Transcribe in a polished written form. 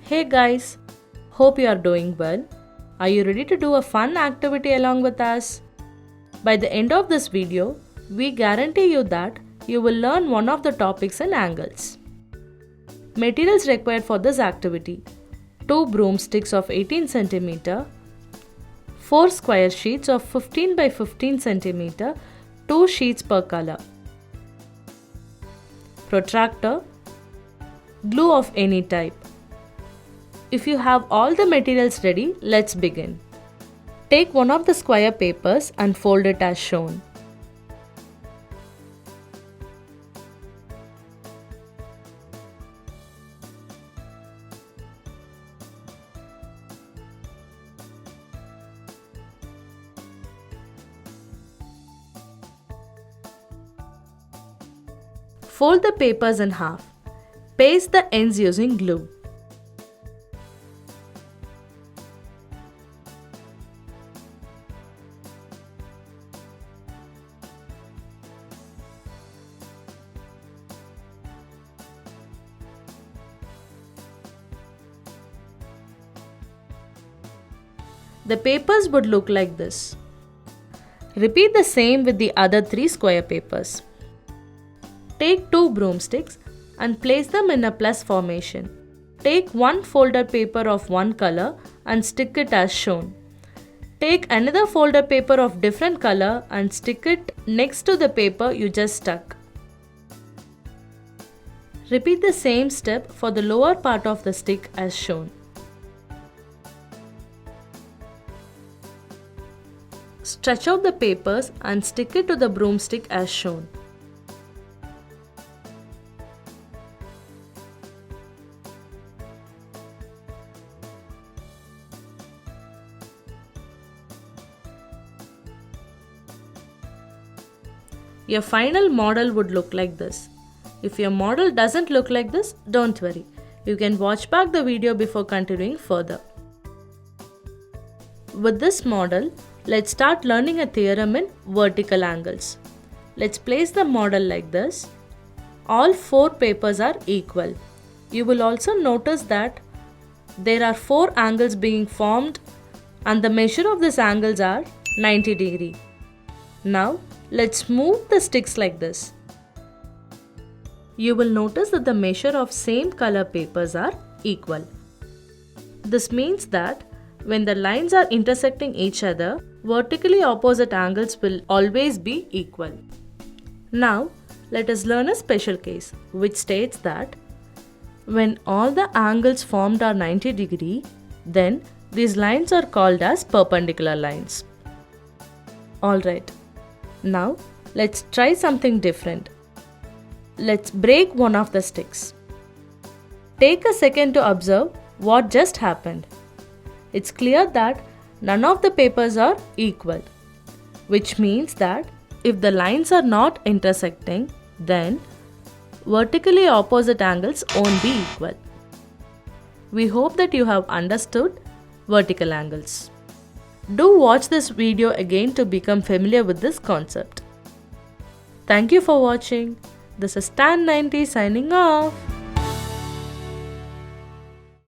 Hey guys, hope you are doing well. Are you ready to do a fun activity along with us? By the end of this video, we guarantee you that you will learn one of the topics and angles. Materials required for this activity: 2 broomsticks of 18 cm, 4 square sheets of 15 by 15 cm, 2 sheets per color, protractor, glue of any type. If you have all the materials ready, let's begin. Take one of the square papers and fold it as shown. Fold the papers in half. Paste the ends using glue. The papers would look like this. Repeat the same with the other 3 square papers. Take 2 broomsticks and place them in a plus formation. Take one folded paper of one color and stick it as shown. Take another folded paper of different color and stick it next to the paper you just stuck. Repeat the same step for the lower part of the stick as shown. Stretch out the papers and stick it to the broomstick as shown. Your final model would look like this. If your model doesn't look like this, don't worry. You can watch back the video before continuing further. With this model, let's start learning a theorem in vertical angles. Let's place the model like this. All 4 papers are equal. You will also notice that there are 4 angles being formed and the measure of these angles are 90 degrees. Now, let's move the sticks like this. You will notice that the measure of same color papers are equal. This means that when the lines are intersecting each other, vertically opposite angles will always be equal. Now, let us learn a special case which states that when all the angles formed are 90 degrees, then these lines are called as perpendicular lines. Alright, now let's try something different. Let's break one of the sticks. Take a second to observe what just happened. It's clear that none of the papers are equal, which means that if the lines are not intersecting, then vertically opposite angles won't be equal. We hope that you have understood vertical angles. Do watch this video again to become familiar with this concept. Thank you for watching. This is Tan90 signing off.